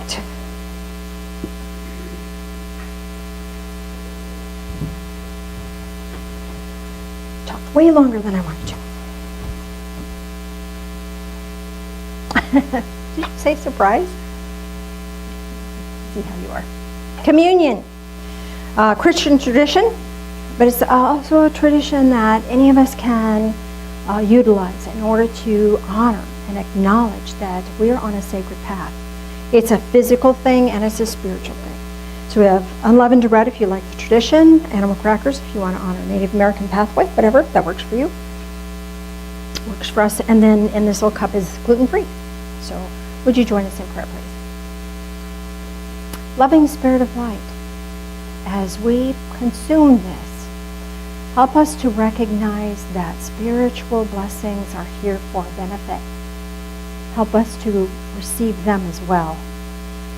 right. Talked way longer than I wanted to. Did you say surprise? See how you are. Communion. Christian tradition, but it's also a tradition that any of us can utilize in order to honor and acknowledge that we're on a sacred path. It's a physical thing and it's a spiritual thing. So we have unleavened bread if you like the tradition, animal crackers if you want to honor Native American pathway, whatever, that works for you. Works for us. And then in this little cup is gluten-free. So would you join us in prayer, please? Loving Spirit of light, as we consume this, help us to recognize that spiritual blessings are here for our benefit. Help us to receive them as well.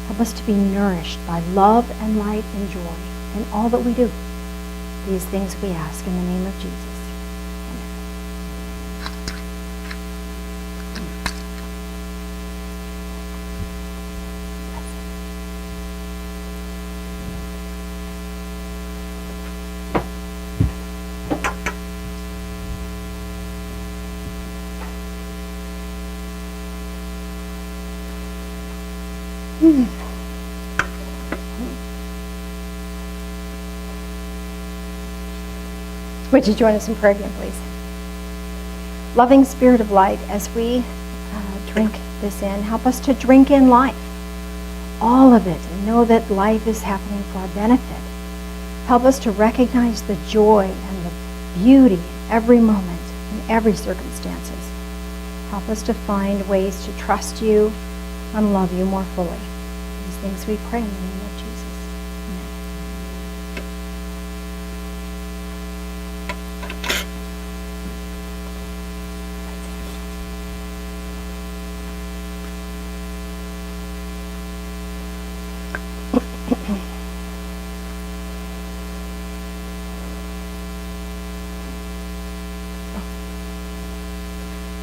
Help us to be nourished by love and light and joy in all that we do. These things we ask in the name of Jesus. Would you join us in prayer again, please? Loving Spirit of light, as we drink this in, help us to drink in life, all of it, and know that life is happening for our benefit. Help us to recognize the joy and the beauty in every moment, in every circumstances. Help us to find ways to trust you and love you more fully. These things we pray in the name of Jesus.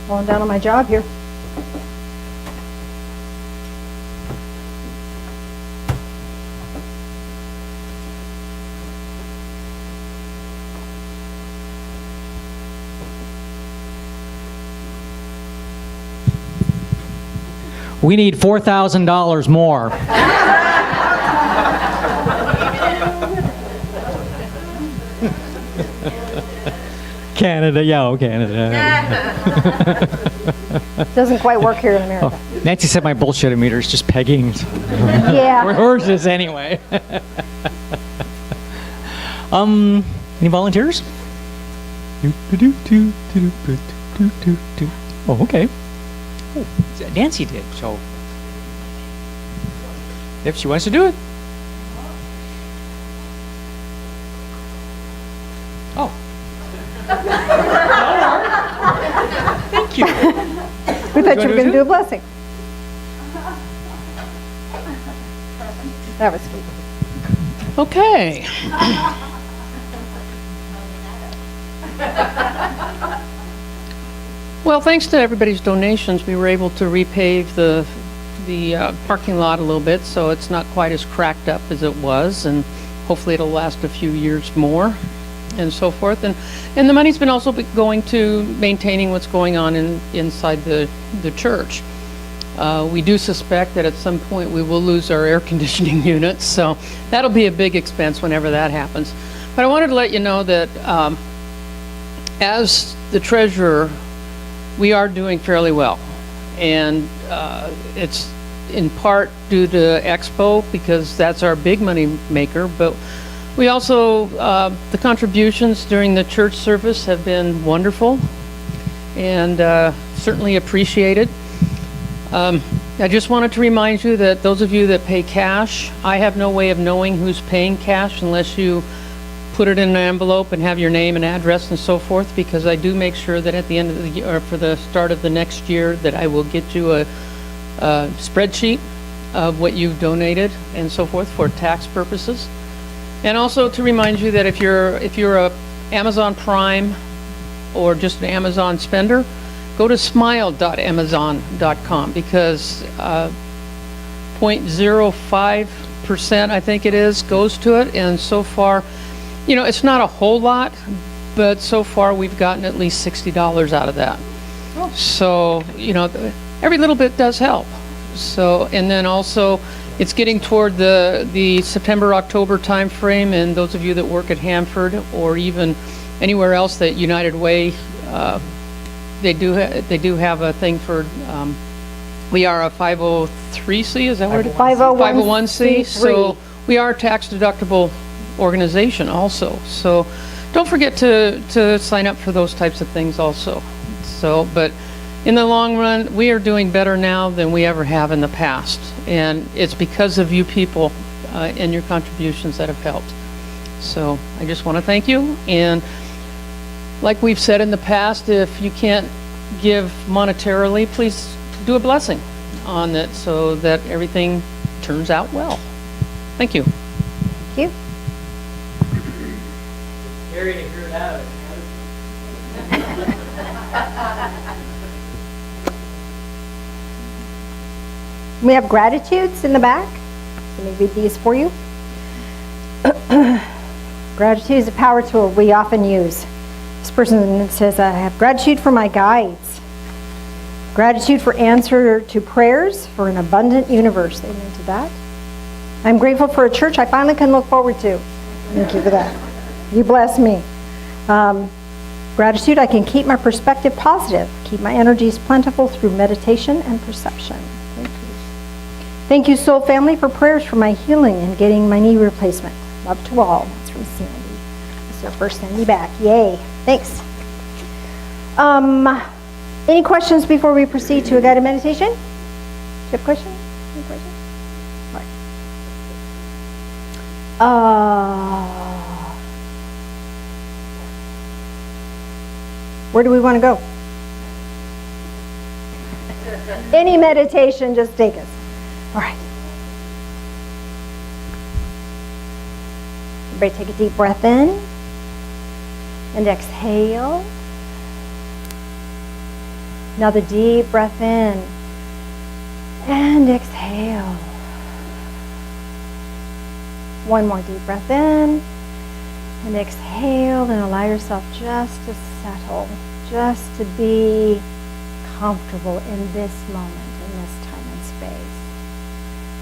Falling down on my job here. We need $4,000 more. Canada, Canada. Doesn't quite work here in America. Oh, Nancy said my bullshit meter is just pegging. Yeah. Hers is anyway. Any volunteers? Oh, okay. Oh, Nancy did, so if she wants to do it. Oh. Thank you. We thought you were going to do a blessing. That was sweet. Okay. Well, thanks to everybody's donations, we were able to repave the parking lot a little bit, so it's not quite as cracked up as it was, and hopefully it'll last a few years more, and so forth. And the money's been also going to maintaining what's going on inside the church. We do suspect that at some point we will lose our air conditioning units, so that'll be a big expense whenever that happens. But I wanted to let you know that as the treasurer, we are doing fairly well, and it's in part due to Expo, because that's our big money maker, but we also, the contributions during the church service have been wonderful and certainly appreciated. I just wanted to remind you that those of you that pay cash, I have no way of knowing who's paying cash unless you put it in an envelope and have your name and address and so forth, because I do make sure that at the end of the year, or for the start of the next year, that I will get you a spreadsheet of what you've donated and so forth for tax purposes. And also to remind you that if you're a Amazon Prime or just an Amazon spender, go to smile.amazon.com, because 0.05%, I think it is, goes to it. And so far, you know, it's not a whole lot, but so far we've gotten at least $60 out of that. So, you know, every little bit does help. So, and then also, it's getting toward the September, October timeframe, and those of you that work at Hanford or even anywhere else that United Way, they do have a thing for, we are a 503c, is that what it is? 501c. So we are a tax deductible organization also. So don't forget to sign up for those types of things also. So, but in the long run, we are doing better now than we ever have in the past. And it's because of you people and your contributions that have helped. So I just want to thank you. And like we've said in the past, if you can't give monetarily, please do a blessing on it so that everything turns out well. Thank you. Thank you. Scary to hear that. We have gratitudes in the back. Let me read these for you. Gratitude is a power tool we often use. This person says, I have gratitude for my guides. Gratitude for answer to prayers for an abundant universe. Amen to that. I'm grateful for a church I finally can look forward to. Thank you for that. You bless me. Gratitude, I can keep my perspective positive, keep my energies plentiful through meditation and perception. Thank you. Thank you, Soul Family, for prayers for my healing and getting my knee replacement. Love to all. That's from Sandy. That's our first Sandy back. Yay. Thanks. Any questions before we proceed to a guided meditation? Do you have questions? Any questions? All right. Where do we want to go? Any meditation, just take us. All right. Everybody take a deep breath in and exhale. Another deep breath in and exhale. One more deep breath in and exhale, and allow yourself just to settle, just to be comfortable in this moment, in this time and space.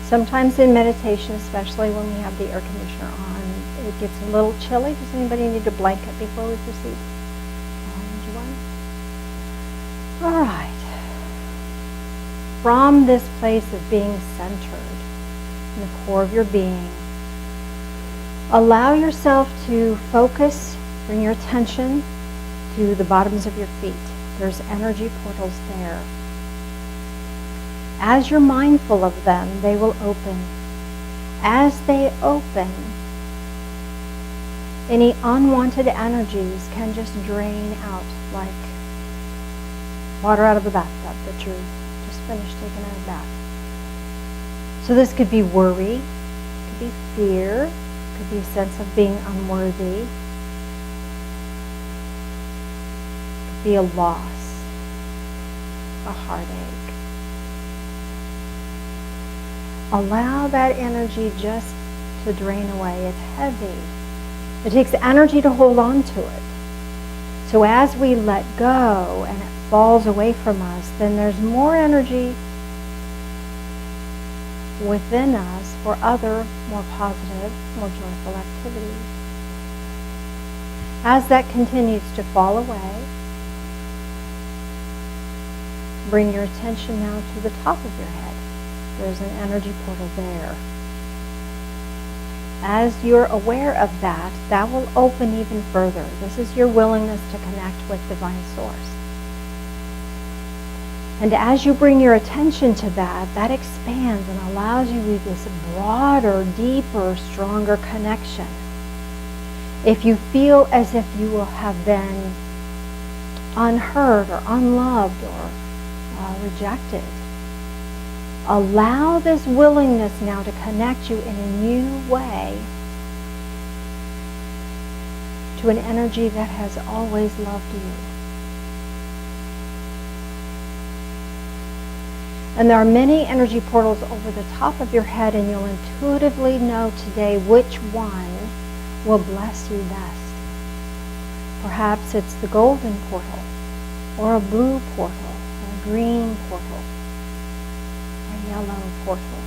Sometimes in meditation, especially when we have the air conditioner on, it gets a little chilly. Does anybody need a blanket before we proceed? Orange one? All right. From this place of being centered in the core of your being, allow yourself to focus, bring your attention to the bottoms of your feet. There's energy portals there. As you're mindful of them, they will open. As they open, any unwanted energies can just drain out like water out of a bathtub that you're just finished taking out of the bath. So this could be worry, could be fear, could be a sense of being unworthy, could be a loss, a heartache. Allow that energy just to drain away. It's heavy. It takes energy to hold on to it. So as we let go and it falls away from us, then there's more energy within us for other, more positive, more joyful activities. As that continues to fall away, bring your attention now to the top of your head. There's an energy portal there. As you're aware of that, that will open even further. This is your willingness to connect with Divine Source. And as you bring your attention to that, that expands and allows you this broader, deeper, stronger connection. If you feel as if you will have been unheard or unloved or rejected, allow this willingness now to connect you in a new way to an energy that has always loved you. And there are many energy portals over the top of your head, and you'll intuitively know today which one will bless you best. Perhaps it's the golden portal, or a blue portal, or a green portal, or a yellow portal.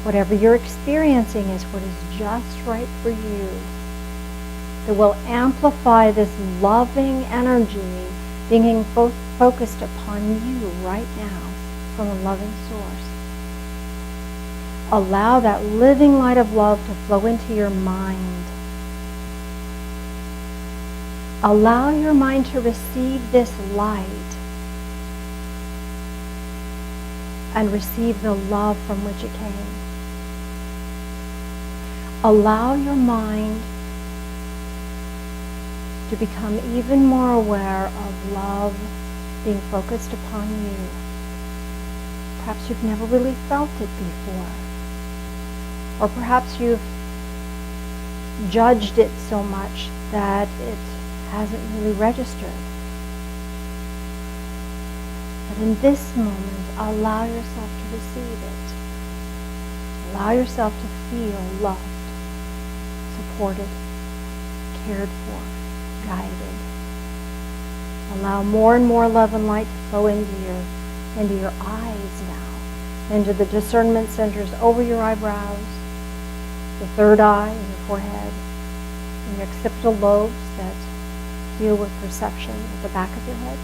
Whatever you're experiencing is what is just right for you. That will amplify this loving energy being focused upon you right now from a loving source. Allow that living light of love to flow into your mind. Allow your mind to receive this light and receive the love from which it came. Allow your mind to become even more aware of love being focused upon you. Perhaps you've never really felt it before. Or perhaps you've judged it so much that it hasn't really registered. But in this moment, allow yourself to receive it. Allow yourself to feel loved, supported, cared for, guided. Allow more and more love and light to flow into your eyes now, into the discernment centers over your eyebrows, the third eye in your forehead, and your occipital lobes that deal with perception at the back of your head.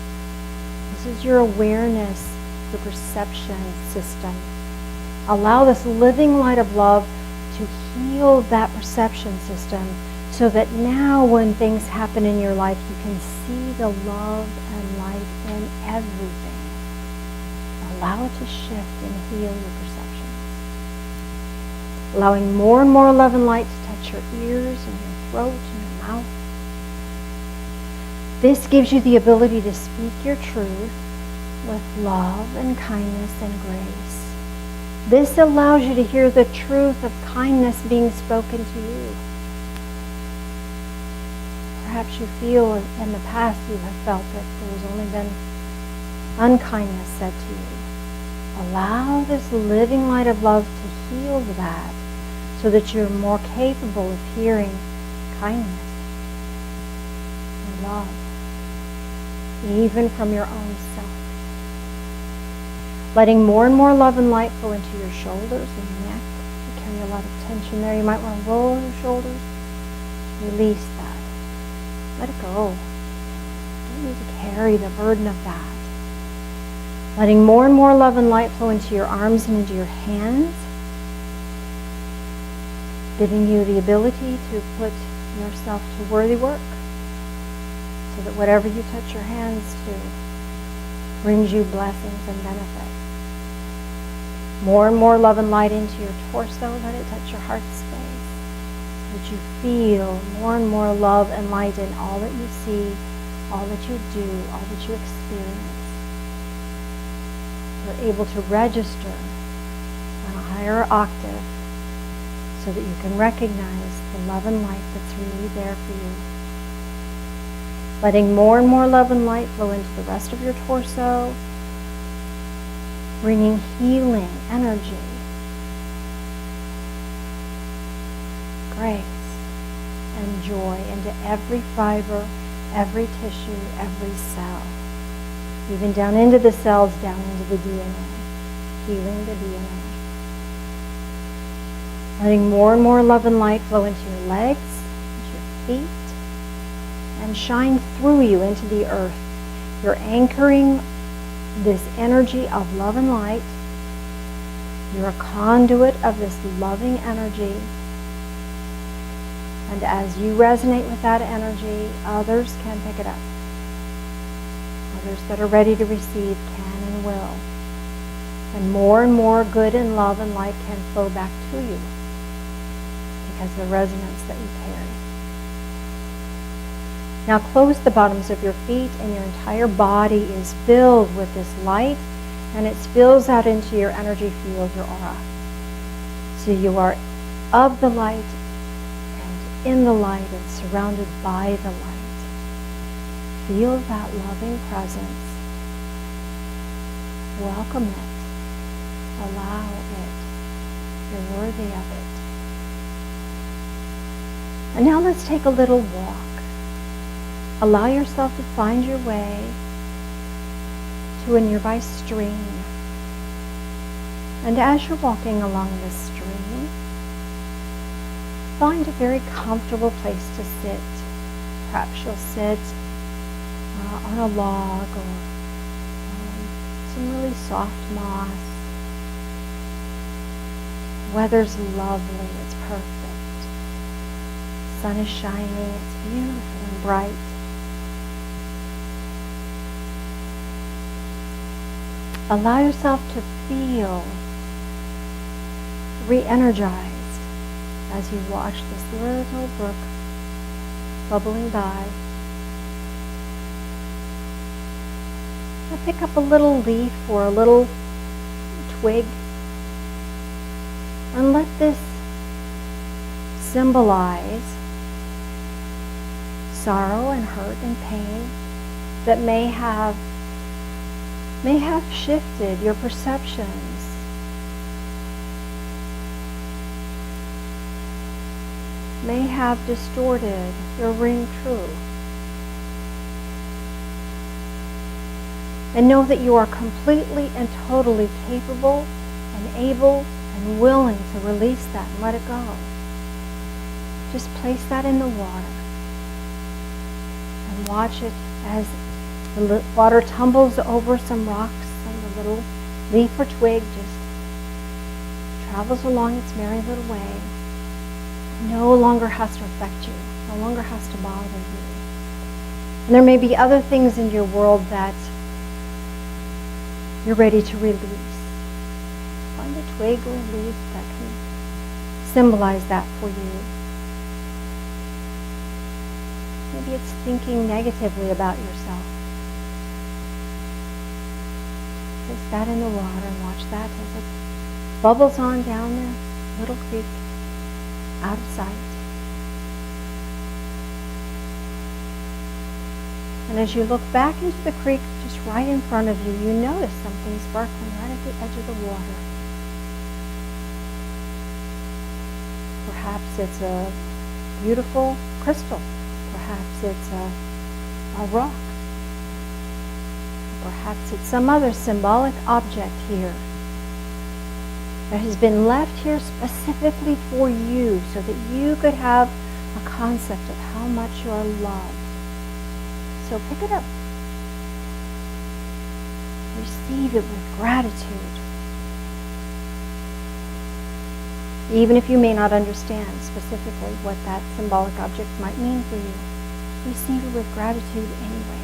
This is your awareness, your perception system. Allow this living light of love to heal that perception system so that now when things happen in your life, you can see the love and light in everything. Allow it to shift and heal your perception. Allowing more and more love and light to touch your ears and your throat and your mouth. This gives you the ability to speak your truth with love and kindness and grace. This allows you to hear the truth of kindness being spoken to you. Perhaps you feel in the past you have felt that there's only been unkindness said to you. Allow this living light of love to heal that so that you're more capable of hearing kindness and love, even from your own self. Letting more and more love and light flow into your shoulders and your neck. You carry a lot of tension there. You might want to roll your shoulders. Release that. Let it go. You don't need to carry the burden of that. Letting more and more love and light flow into your arms and into your hands. Giving you the ability to put yourself to worthy work. So that whatever you touch your hands to brings you blessings and benefit. More and more love and light into your torso. Let it touch your heart space. So that you feel more and more love and light in all that you see, all that you do, all that you experience. You're able to register on a higher octave so that you can recognize the love and light that's really there for you. Letting more and more love and light flow into the rest of your torso, bringing healing, energy, grace, and joy into every fiber, every tissue, every cell. Even down into the cells, down into the DNA, healing the DNA. Letting more and more love and light flow into your legs, into your feet, and shine through you into the earth. You're anchoring this energy of love and light. You're a conduit of this loving energy. And as you resonate with that energy, others can pick it up. Others that are ready to receive can and will. And more good and love and light can flow back to you because of the resonance that you carry. Now close the bottoms of your feet, and your entire body is filled with this light, and it spills out into your energy field, your aura. So you are of the light and in the light and surrounded by the light. Feel that loving presence. Welcome it. Allow it. You're worthy of it. And now let's take a little walk. Allow yourself to find your way to a nearby stream. And as you're walking along this stream, find a very comfortable place to sit. Perhaps you'll sit on a log or some really soft moss. Weather's lovely, it's perfect. Sun is shining, it's beautiful and bright. Allow yourself to feel re-energized as you watch this little brook bubbling by. Now pick up a little leaf or a little twig and let this symbolize sorrow and hurt and pain that may have shifted your perceptions. May have distorted your ring true. And know that you are completely and totally capable and able and willing to release that and let it go. Just place that in the water and watch it as the water tumbles over some rocks and the little leaf or twig just travels along its merry little way. No longer has to affect you, no longer has to bother you. And there may be other things in your world that you're ready to release. Find a twig or a leaf that can symbolize that for you. Maybe it's thinking negatively about yourself. Place that in the water and watch that as it bubbles on down the little creek, out of sight. And as you look back into the creek just right in front of you, you notice something sparkling right at the edge of the water. Perhaps it's a beautiful crystal. Perhaps it's a rock. Perhaps it's some other symbolic object here that has been left here specifically for you so that you could have a concept of how much you are loved. So pick it up. Receive it with gratitude. Even if you may not understand specifically what that symbolic object might mean for you, receive it with gratitude anyway.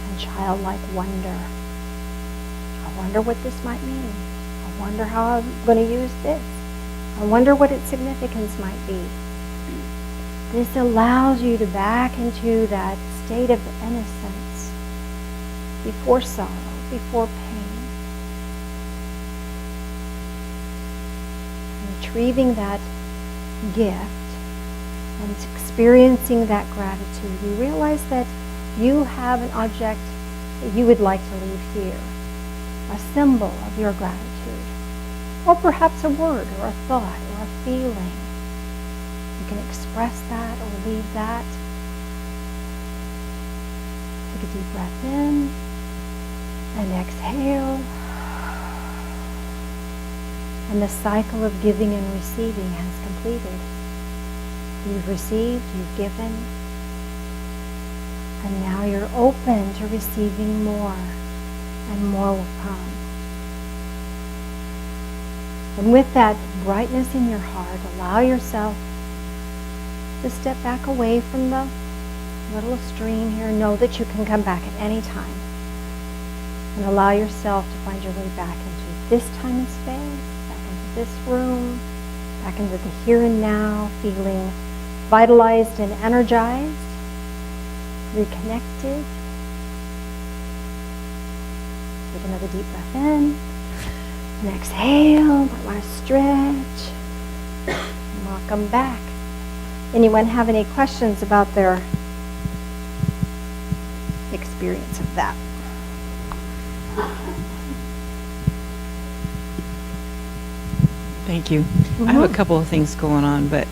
And childlike wonder. I wonder what this might mean. I wonder how I'm going to use this. I wonder what its significance might be. This allows you to back into that state of innocence before sorrow, before pain. And retrieving that gift and experiencing that gratitude, you realize that you have an object that you would like to leave here, a symbol of your gratitude. Or perhaps a word or a thought or a feeling. You can express that or leave that. Take a deep breath in and exhale. And the cycle of giving and receiving has completed. You've received, you've given, and now you're open to receiving more, and more will come. And with that brightness in your heart, allow yourself to step back away from the little stream here. Know that you can come back at any time. And allow yourself to find your way back into this time and space, back into this room, back into the here and now, feeling vitalized and energized, reconnected. Take another deep breath in. And exhale, might want to stretch. And welcome back. Anyone have any questions about their experience of that. Thank you. I have a couple of things going on, but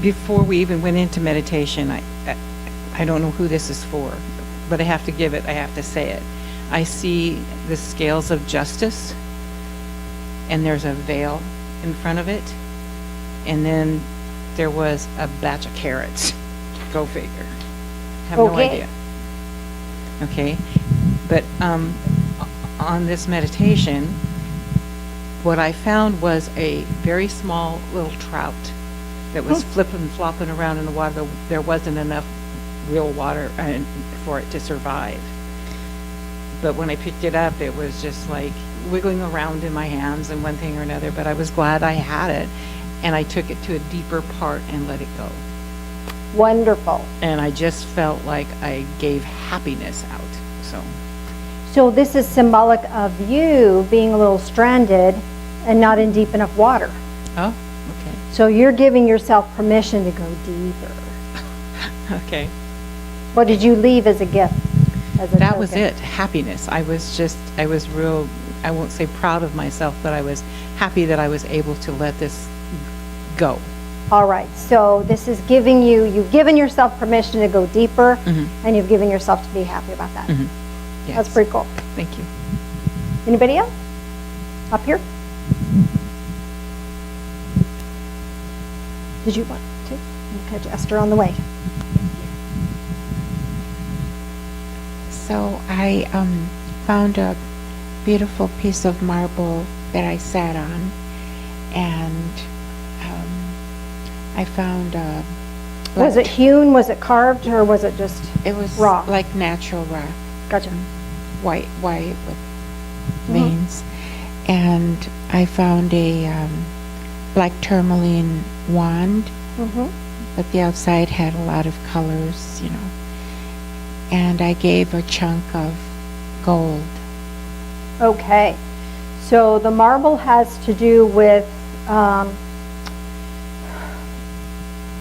before we even went into meditation, I don't know who this is for, but I have to give it, I have to say it. I see the scales of justice, and there's a veil in front of it, and then there was a batch of carrots. Go figure. Have no Okay. idea. Okay, but on this meditation, what I found was a very small little trout that was flipping, flopping around in the water. There wasn't enough real water for it to survive. But when I picked it up, it was just like wiggling around in my hands and one thing or another. But I was glad I had it, and I took it to a deeper part and let it go. Wonderful. And I just felt like I gave happiness out. So this is symbolic of you being a little stranded and not in deep enough water. Oh, okay. So you're giving yourself permission to go deeper. Okay. What did you leave as a gift? As a That was token? it, happiness. I was real, I won't say proud of myself, but I was happy that I was able to let this go. All right, so this is giving you've given yourself permission to go deeper, and you've given yourself to be happy about that. Yes. That's pretty cool. Thank you. Anybody else? Up here? Did you want to? You catch Esther on the way. So I found a beautiful piece of marble that I sat on, and I found Was it hewn, was it carved, or was it just it was raw? like natural rock, Gotcha. white with veins, and I found a black tourmaline wand, but the outside had a lot of colors, you know. And I gave a chunk of gold. Okay, so the marble has to do with,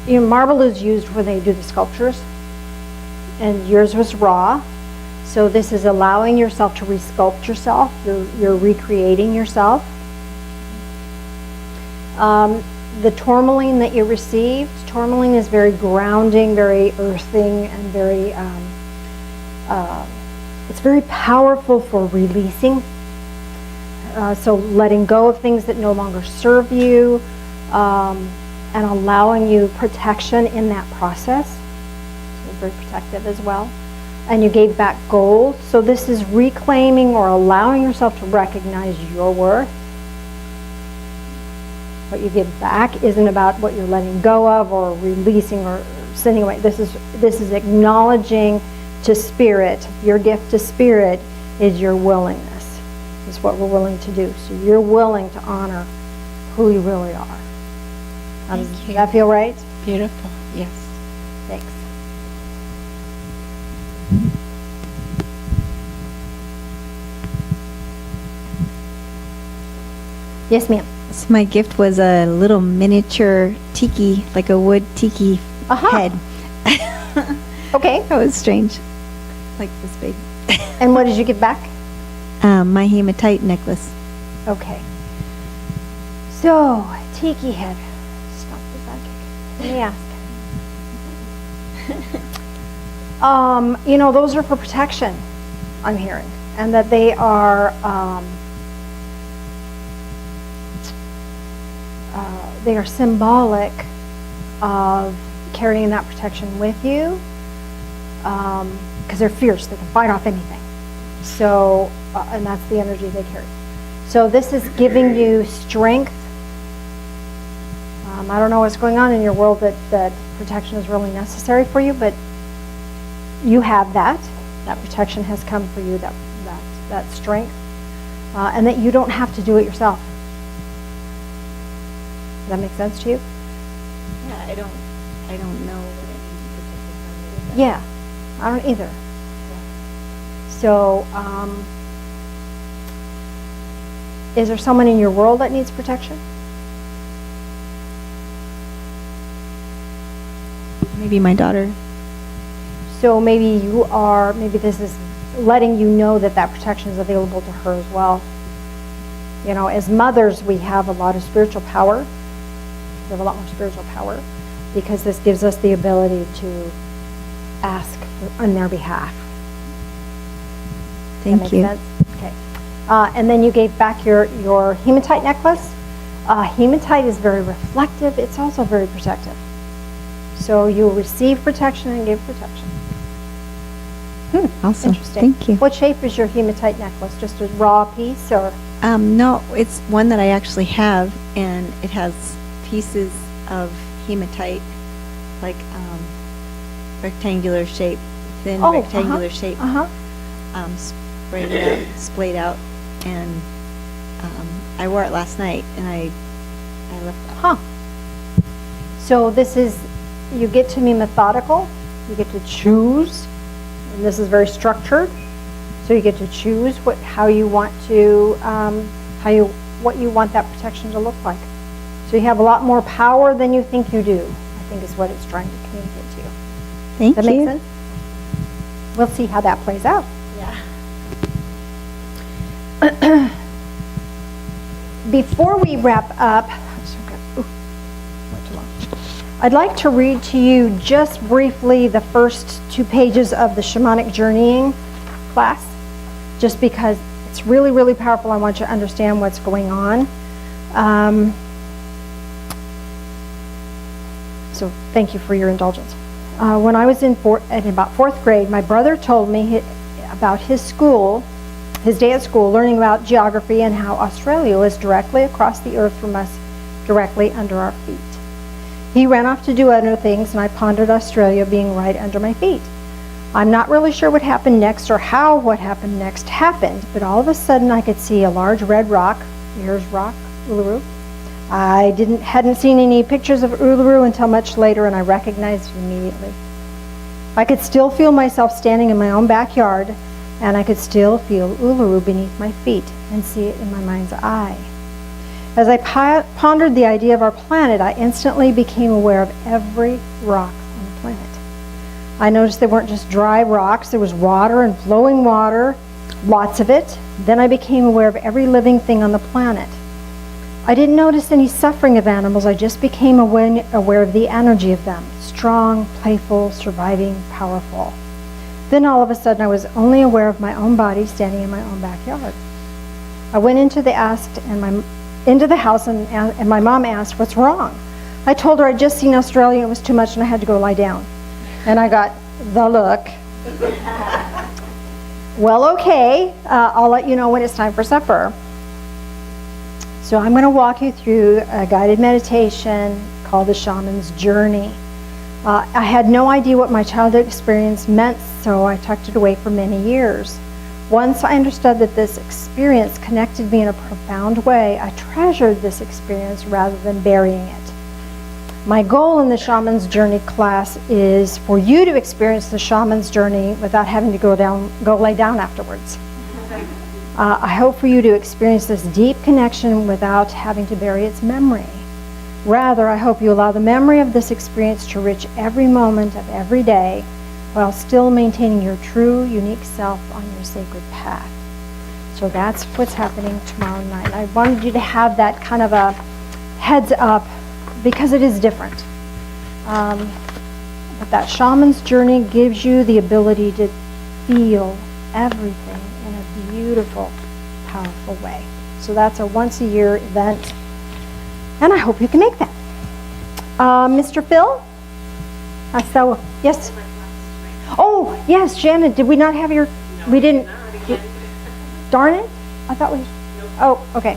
marble is used when they do the sculptures, and yours was raw. So this is allowing yourself to resculpt yourself. You're recreating yourself. The tourmaline that you received, tourmaline is very grounding, very earthing, and very, it's very powerful for releasing. So letting go of things that no longer serve you, and allowing you protection in that process. So very protective as well. And you gave back gold. So this is reclaiming or allowing yourself to recognize your worth. What you give back isn't about what you're letting go of or releasing or sending away. This is acknowledging to spirit. Your gift to spirit is your willingness. Is what we're willing to do. So you're willing to honor who you really are. Thank Does you. that feel right? Beautiful, yes. Thanks. Yes, ma'am. So my gift was a little miniature tiki, like a wood tiki Aha. head. Okay. That was strange. Like this big. And what did you give back? My hematite necklace. Okay. So, tiki head. Stop the psychic. Let me ask. Those are for protection, I'm hearing. And that they are, symbolic of carrying that protection with you. Because they're fierce, they can fight off anything. So, and that's the energy they carry. So this is giving you strength. I don't know what's going on in your world that protection is really necessary for you, but you have that. That protection has come for you, that strength, and that you don't have to do it yourself. Does that make sense to you? Yeah, I don't know what it means to Yeah, I don't either. So, is there someone in your world that needs protection? Maybe my daughter. so maybe maybe this is letting you know that that protection is available to her as well. You know, as mothers, we have a lot of spiritual power. We have a lot more spiritual power because this gives us the ability to ask on their behalf. Does that Thank make you. sense? Okay. And then you gave back your hematite necklace. Hematite is very reflective. It's also very protective. So you'll receive protection and give protection. Awesome. Interesting. Thank you. What shape is your hematite necklace? Just a raw piece or? No, it's one that I actually have, and it has pieces of hematite, like rectangular shape, thin Oh, rectangular shape, Uh-huh. splayed out, and I wore it last night, and I left it. Huh. So this is, you get to be methodical, you get to choose, and this is very structured. So you get to choose how you want to, what you want that protection to look like. So you have a lot more power than you think you do, I think is what it's trying to communicate to you. Thank Does that you. make sense? We'll see how that plays out. Yeah. Before we wrap up, I'd like to read to you just briefly the first 2 pages of the Shamanic Journeying class, just because it's really, really powerful. I want you to understand what's going on. So thank you for your indulgence. When I was in about 4th grade, my brother told me about his day at school, learning about geography and how Australia was directly across the earth from us, directly under our feet. He ran off to do other things, and I pondered Australia being right under my feet. I'm not really sure what happened next or how what happened next happened, but all of a sudden I could see a large red rock. Here's rock, Uluru. I hadn't seen any pictures of Uluru until much later, and I recognized it immediately. I could still feel myself standing in my own backyard, and I could still feel Uluru beneath my feet and see it in my mind's eye. As I pondered the idea of our planet, I instantly became aware of every rock on the planet. I noticed they weren't just dry rocks, there was water and flowing water, lots of it. Then I became aware of every living thing on the planet. I didn't notice any suffering of animals, I just became aware of the energy of them, strong, playful, surviving, powerful. Then all of a sudden I was only aware of my own body standing in my own backyard. I went into the house and my mom asked, "What's wrong?" I told her I'd just seen Australia, it was too much and I had to go lie down. And I got the look. Well, okay, I'll let you know when it's time for supper. So I'm going to walk you through a guided meditation called the Shaman's Journey. I had no idea what my childhood experience meant, so I tucked it away for many years. Once I understood that this experience connected me in a profound way, I treasured this experience rather than burying it. My goal in the Shaman's Journey class is for you to experience the Shaman's Journey without having to go lay down afterwards. I hope for you to experience this deep connection without having to bury its memory. Rather, I hope you allow the memory of this experience to enrich every moment of every day while still maintaining your true, unique self on your sacred path. So that's what's happening tomorrow night. I wanted you to have that kind of a heads up because it is different. But that Shaman's Journey gives you the ability to feel everything in a beautiful, powerful way. So that's a once-a-year event, and I hope you can make that. Mr. Phil? Yes? Oh, yes, Janet, did we not have your, we didn't, darn it, I thought we, oh, okay.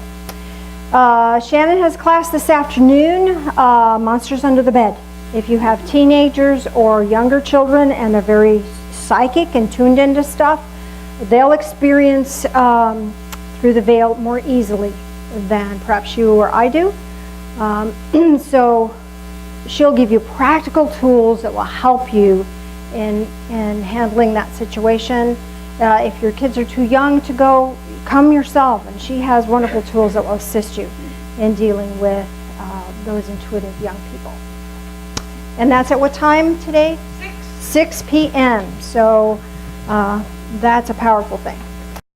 Shannon has class this afternoon, Monsters Under the Bed. If you have teenagers or younger children and are very psychic and tuned into stuff, they'll experience through the veil more easily than perhaps you or I do. So she'll give you practical tools that will help you in handling that situation. If your kids are too young to go, come yourself, and she has wonderful tools that will assist you in dealing with those intuitive young people. And that's at what time today? 6 6 p.m. So that's a powerful thing.